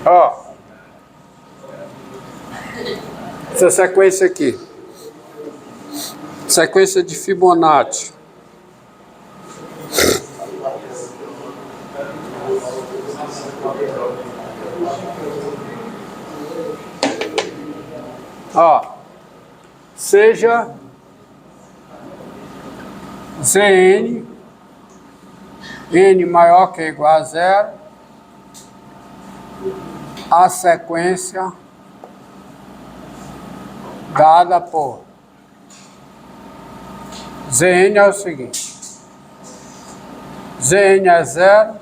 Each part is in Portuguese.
Ó, essa sequência aqui, sequência de Fibonacci. Ó, seja Zn, n maior que ou igual a zero, a sequência dada por Zn é o seguinte: Zn é zero,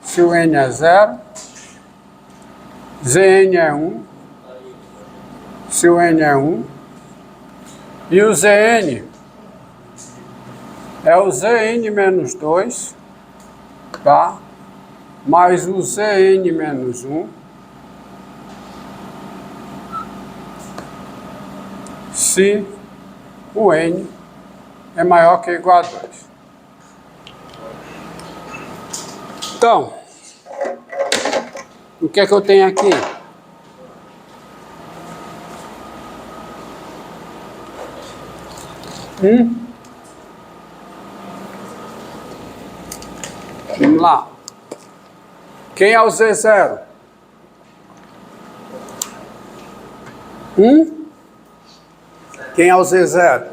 se o n é zero, Zn é 1, se o n é 1, e o Zn é o Zn menos 2, tá? Mais o Zn menos 1, se o n é maior que ou igual a 2. Então, o que é que eu tenho aqui? Vamos lá. Quem é o Z0? Quem é o Z0?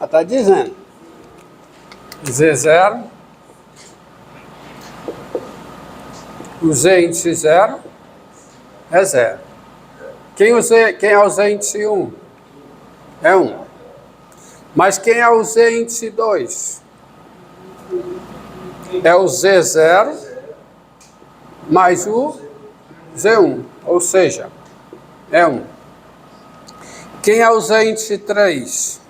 Está dizendo. Z0. O Z índice 0 é 0. Quem é o Z índice 1? É 1. Mas quem é o Z índice 2? É o Z0 mais o Z1, ou seja, é 1. Quem é o Z índice 3?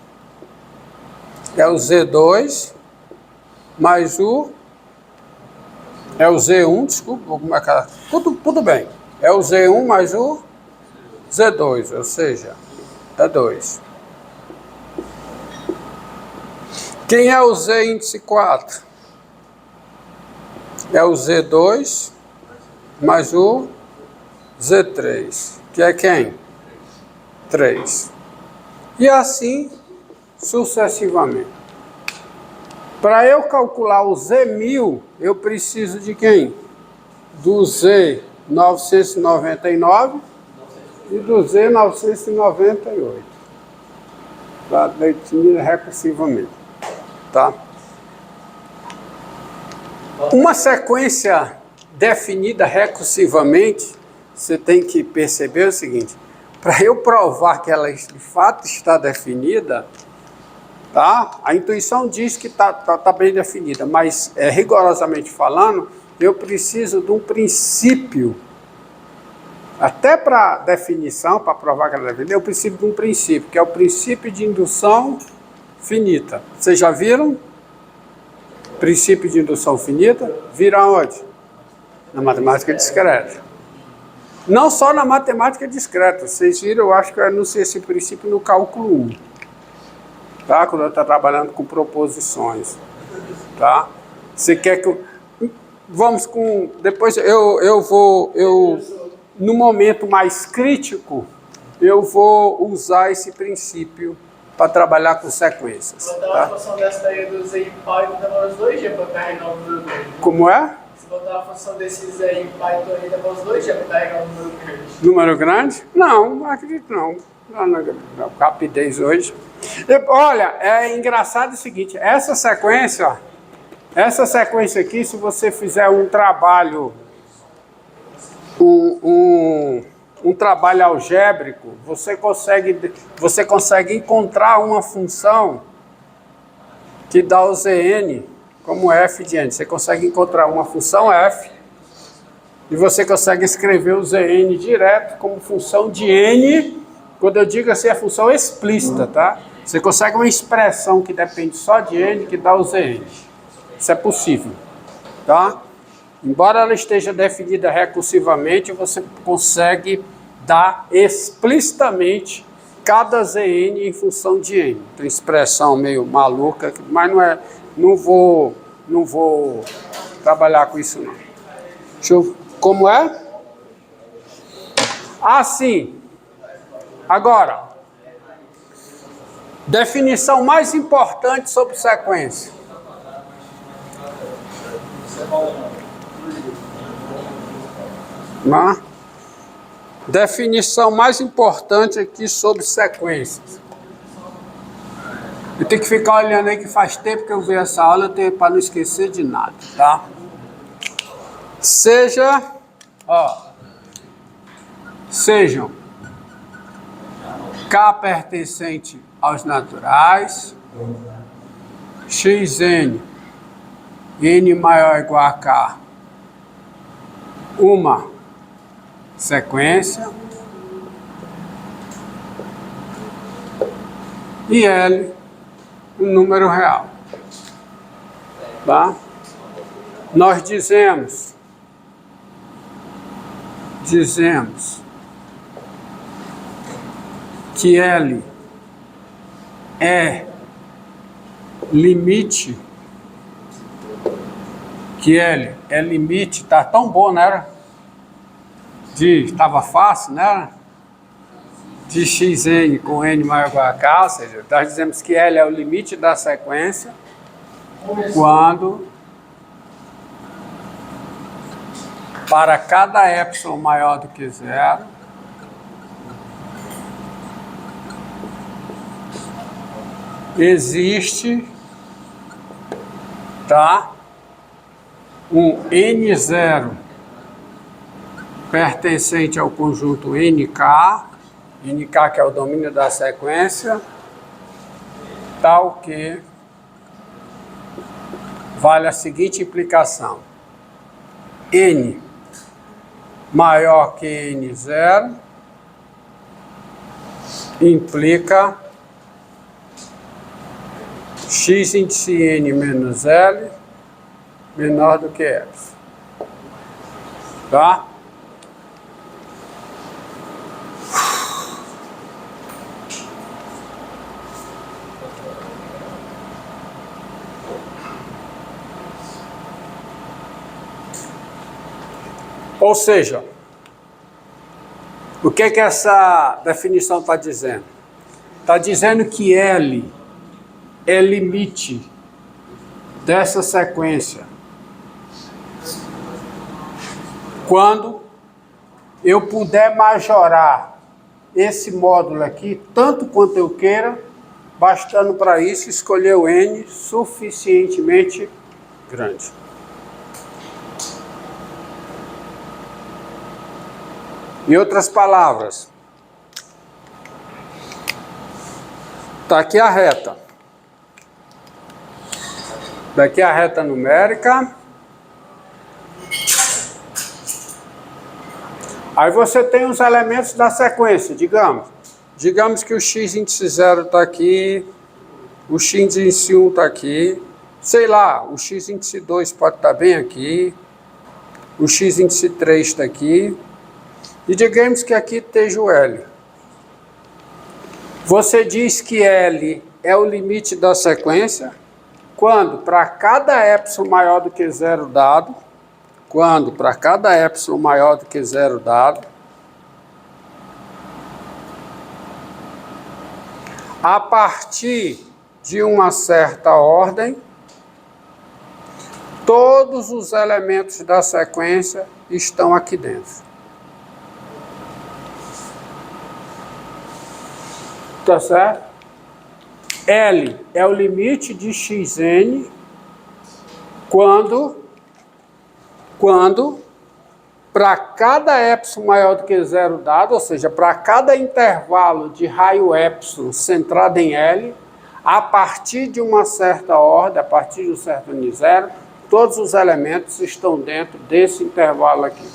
É o Z2 mais o... É o Z1, desculpa, vou marcar. Tudo bem. É o Z1 mais o Z2, ou seja, é 2. Quem é o Z índice 4? É o Z2 mais o Z3, que é quem? 3. E assim sucessivamente. Para eu calcular o Z1000, eu preciso de quem? Do Z999 e do Z998. Para definir recursivamente. Tá? Uma sequência definida recursivamente, você tem que perceber o seguinte: para eu provar que ela de fato está definida, tá? A intuição diz que tá bem definida, mas rigorosamente falando, eu preciso de um princípio. Até para definição, para provar que ela é definida, eu preciso de um princípio, que é o princípio de indução finita. Vocês já viram? Princípio de indução finita? Viram onde? Na matemática discreta. Não só na matemática discreta. Vocês viram, eu acho que eu anunciei esse princípio no cálculo 1. Tá? Quando eu estou trabalhando com proposições. Tá? Você quer que eu... Vamos com... Depois no momento mais crítico, eu vou usar esse princípio para trabalhar com sequências. Se botar uma função dessa daí do Z em Python, demora uns 2 dias para carregar o número grande. Como é? Se botar uma função desse Z em Python aí, demora uns 2 dias para carregar o número grande. Número grande? Não acredito não. Não, rapidez hoje. Olha, é engraçado o seguinte, essa sequência aqui, se você fizer um trabalho, um trabalho algébrico, você consegue encontrar uma função que dá o Zn como f de n. Você consegue encontrar uma função f e você consegue escrever o Zn direto como função de n. Quando eu digo assim, é função explícita, tá? Você consegue uma expressão que depende só de n, que dá o Zn. Isso é possível, tá? Embora ela esteja definida recursivamente, você consegue dar explicitamente cada Zn em função de n. Tem expressão meio maluca, mas não vou trabalhar com isso não. Deixa eu Como é? Assim. Agora, definição mais importante sobre sequência. Definição mais importante aqui sobre sequências. Eu tenho que ficar olhando aí que faz tempo que eu vi essa aula para não esquecer de nada, tá? Sejam K pertencente aos naturais, Xn, N maior ou igual a K, uma sequência, e L, um número real. Tá? Nós dizemos que L é limite, tá tão bom, né? Estava fácil, né? De Xn com N maior ou igual a K, ou seja, nós dizemos que L é o limite da sequência quando para cada epsilon maior do que zero, existe, tá, um N0 pertencente ao conjunto NK que é o domínio da sequência, tal que vale a seguinte implicação: N maior que N0 implica X índice N menos L menor do que epsilon. Tá? Ou seja, o que essa definição está dizendo? Está dizendo que L é limite dessa sequência quando eu puder majorar esse módulo aqui tanto quanto eu queira, bastando para isso escolher o N suficientemente grande. Em outras palavras, está aqui a reta. Daqui a reta numérica. Aí você tem os elementos da sequência, digamos. Digamos que o x índice 0 está aqui, o x índice 1 está aqui, sei lá, o x índice 2 pode estar bem aqui, o x índice 3 está aqui. E digamos que aqui esteja o L. Você diz que L é o limite da sequência quando para cada epsilon maior do que zero dado, a partir de uma certa ordem, todos os elementos da sequência estão aqui dentro. Tá certo? L é o limite de Xn quando para cada epsilon maior do que zero dado, ou seja, para cada intervalo de raio epsilon centrado em L, a partir de uma certa ordem, a partir de um certo N0, todos os elementos estão dentro desse intervalo aqui.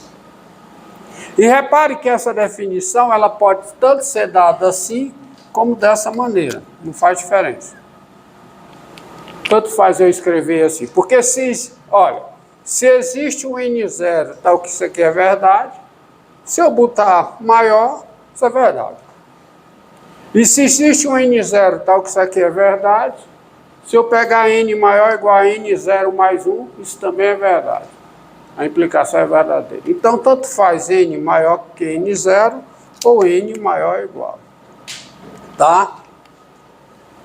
E repare que essa definição ela pode tanto ser dada assim, como dessa maneira, não faz diferença. Tanto faz eu escrever assim, porque se existe um N0 tal que isso aqui é verdade, se eu botar maior, isso é verdade. E se existe um N0 tal que isso aqui é verdade, se eu pegar N maior igual a N0 mais 1, isso também é verdade. A implicação é verdadeira. Então, tanto faz n maior que n0 ou n maior ou igual. Tá?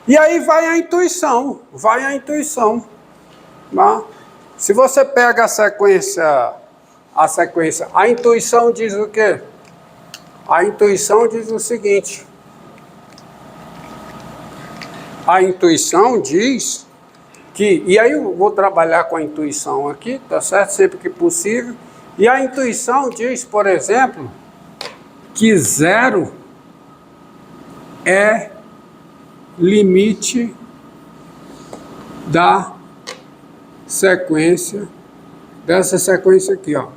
E aí vai a intuição. Tá? Se você pega a sequência, a intuição diz o quê? A intuição diz o seguinte. A intuição diz que, e aí eu vou trabalhar com a intuição aqui, tá certo? Sempre que possível. E a intuição diz, por exemplo, que 0 é limite da sequência, dessa sequência aqui, ó.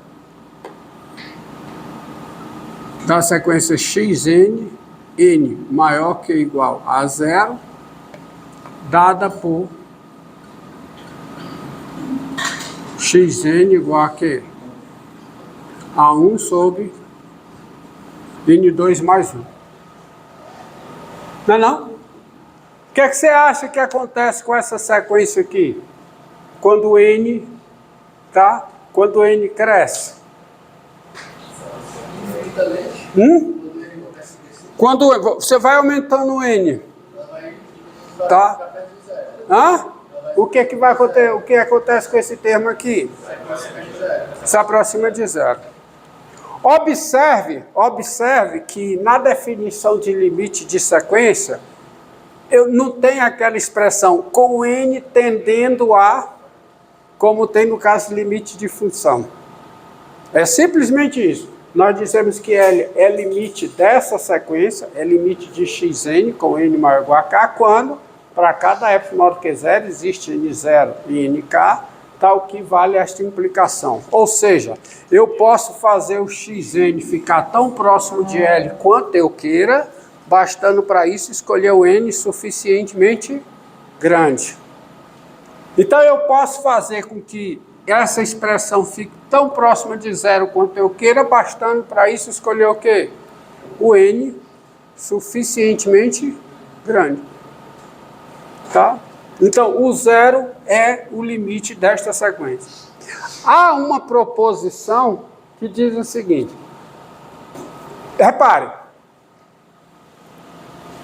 Da sequência xn, n maior que ou igual a 0, dada por xn igual a quê? A 1 sobre n2 mais 1. Não é não? O que é que você acha que acontece com essa sequência aqui? Quando n, tá? Quando n cresce? Quando você vai aumentando o n, tá? Hã? O que é que vai acontecer? O que acontece com esse termo aqui? Se aproxima de 0. Observe que na definição de limite de sequência, eu não tenho aquela expressão com n tendendo a, como tem no caso de limite de função. É simplesmente isso. Nós dizemos que L é limite dessa sequência, é limite de xn com n maior ou igual a k, quando para cada f maior que 0 existe n0 e nk, tal que vale esta implicação. Ou seja, eu posso fazer o xn ficar tão próximo de L quanto eu queira, bastando para isso escolher o n suficientemente grande. Então eu posso fazer com que essa expressão fique tão próxima de 0 quanto eu queira, bastando para isso escolher o quê? O n suficientemente grande. Tá? Então, o 0 é o limite desta sequência. Há uma proposição que diz o seguinte. Repare.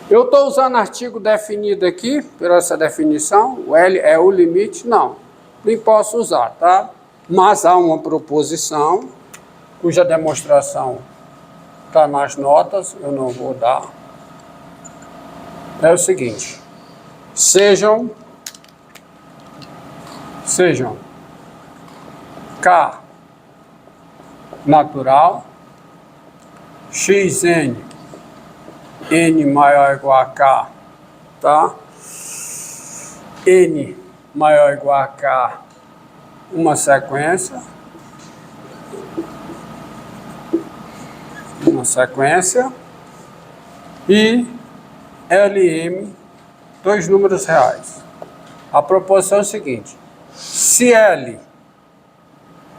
Eu estou usando artigo definido aqui, por essa definição. O L é o limite? Não. Nem posso usar, tá? Mas há uma proposição, cuja demonstração está nas notas, eu não vou dar. É o seguinte. Sejam K natural, xn, n maior ou igual a k, tá? N maior ou igual a k, uma sequência, e Lm, dois números reais. A proposição é o seguinte: se L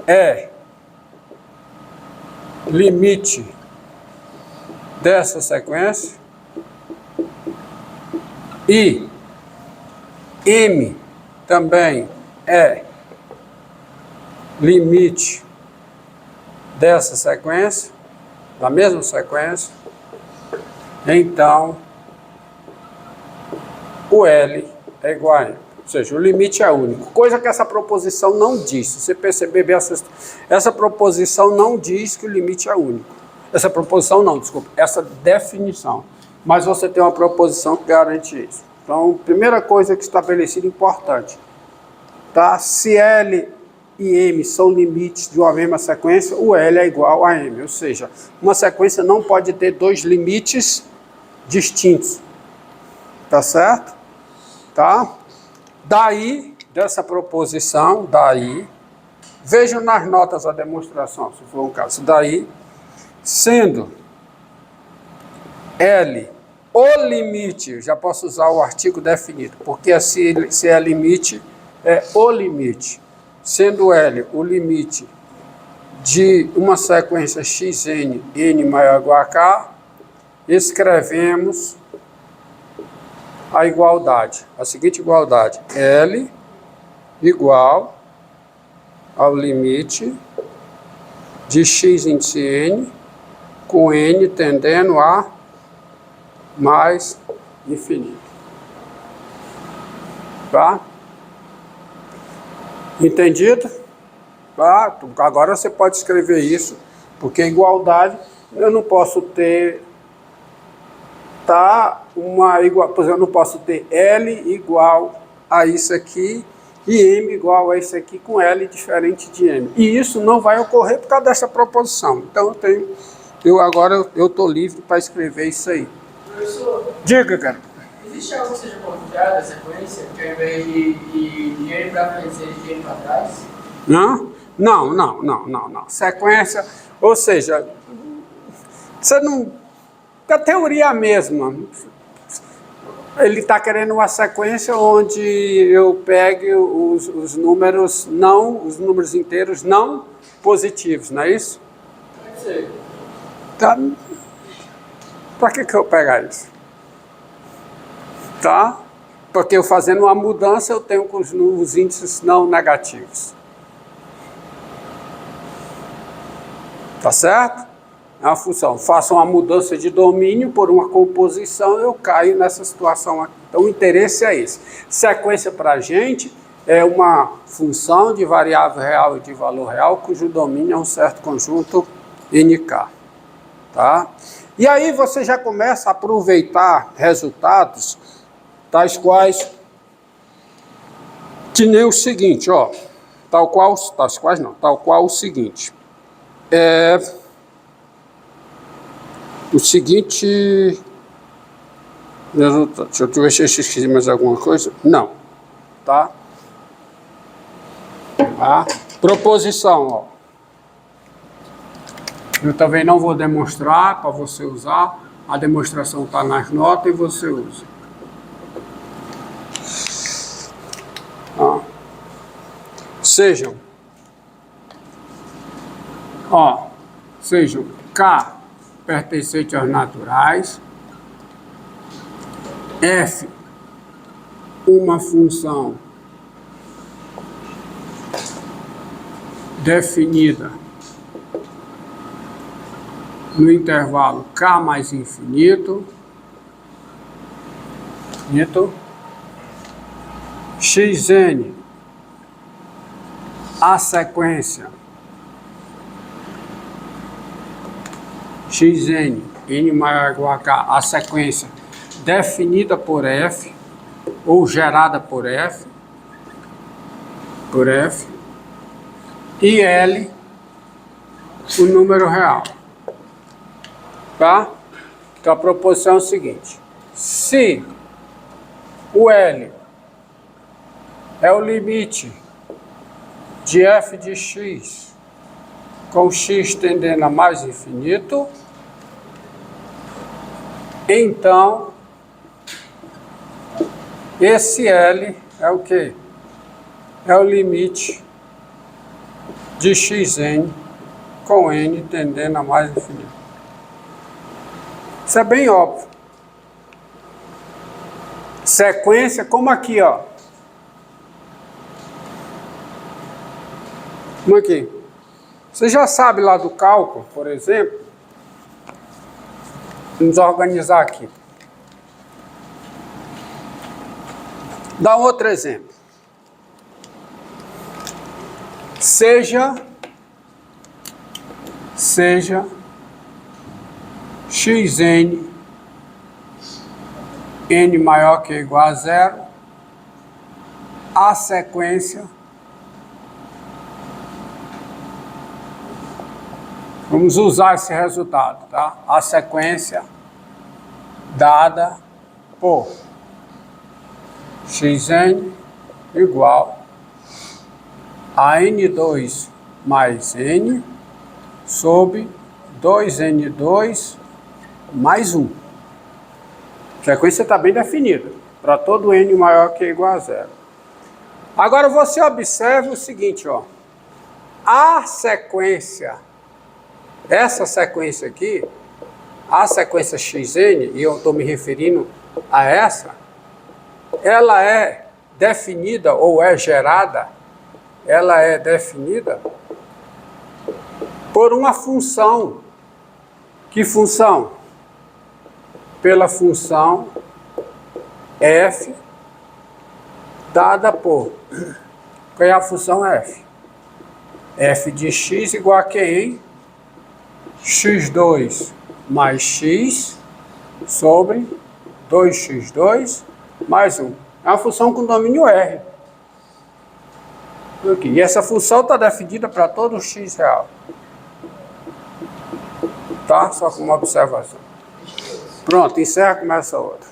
é limite dessa sequência e M também é limite dessa sequência, da mesma sequência, então o L é igual a M. Ou seja, o limite é único. Coisa que essa proposição não diz. Se você perceber bem, essa proposição não diz que o limite é único. Essa proposição não, desculpa. Essa definição. Mas você tem uma proposição que garante isso. Então, primeira coisa que estabelecida importante. Tá? Se L e M são limites de uma mesma sequência, o L é igual a M. Ou seja, uma sequência não pode ter dois limites distintos. Tá certo? Tá? Daí, dessa proposição, vejam nas notas a demonstração, se for um caso. Daí, sendo L o limite, já posso usar o artigo definido, porque se é limite, é o limite. Sendo L o limite de uma sequência xn, n maior ou igual a k, escrevemos a igualdade, a seguinte igualdade: L igual ao limite de x índice n, com n tendendo a mais infinito. Tá? Entendido? Tá? Agora você pode escrever isso, porque igualdade eu não posso ter, tá, por exemplo, eu não posso ter L igual a isso aqui e M igual a isso aqui com L diferente de M. E isso não vai ocorrer por causa dessa proposição. Então agora eu estou livre para escrever isso aí. Professor, Diga, cara. existe algo que seja contrário à sequência, que ao invés de N para frente seja de N para trás? Não. Sequência, ou seja, você não... A teoria é a mesma. Ele está querendo uma sequência onde eu pegue os números inteiros não positivos, não é isso? Pode ser. Tá. Para que eu pegar isso? Tá? Porque eu fazendo uma mudança eu tenho os índices não negativos. Tá certo? É uma função. Faço uma mudança de domínio por uma composição, eu caio nessa situação aqui. Então o interesse é esse. Sequência para a gente é uma função de variável real e de valor real, cujo domínio é um certo conjunto NK. Tá? E aí você já começa a aproveitar resultados tais quais, que nem o seguinte, ó, tal qual o seguinte. O seguinte... Deixa eu ver se eu esqueci mais alguma coisa. Não. Tá? A proposição, ó. Eu também não vou demonstrar para você usar. A demonstração está nas notas e você usa. Sejam K pertencente aos naturais, F uma função definida no intervalo K mais infinito, Xn a sequência Xn, n maior ou igual a K, a sequência definida por F, ou gerada por F, e L, o número real. Tá? Então a proposição é o seguinte: se o L é o limite de f de x com x tendendo a mais infinito, então esse L é o quê? É o limite de xn com n tendendo a mais infinito. Isso é bem óbvio. Sequência, como aqui, ó. Como aqui. Você já sabe lá do cálculo, por exemplo. Vamos organizar aqui. Dá outro exemplo. Seja xn n maior que ou igual a zero, a sequência, vamos usar esse resultado, tá? A sequência dada por xn igual a n2 mais n sobre 2n2 mais 1. A sequência está bem definida, para todo n maior que ou igual a zero. Agora você observa o seguinte, ó. A sequência, essa sequência aqui, a sequência xn, e eu estou me referindo a essa, ela é definida ou é gerada ela é definida por uma função. Que função? Pela função f dada por... Qual é a função f? F de x igual a quem, hein? X2 mais x sobre 2x2 mais 1. É uma função com domínio R. Aqui. E essa função está definida para todo x real. Tá? Só como observação. Pronto, encerra, começa outra.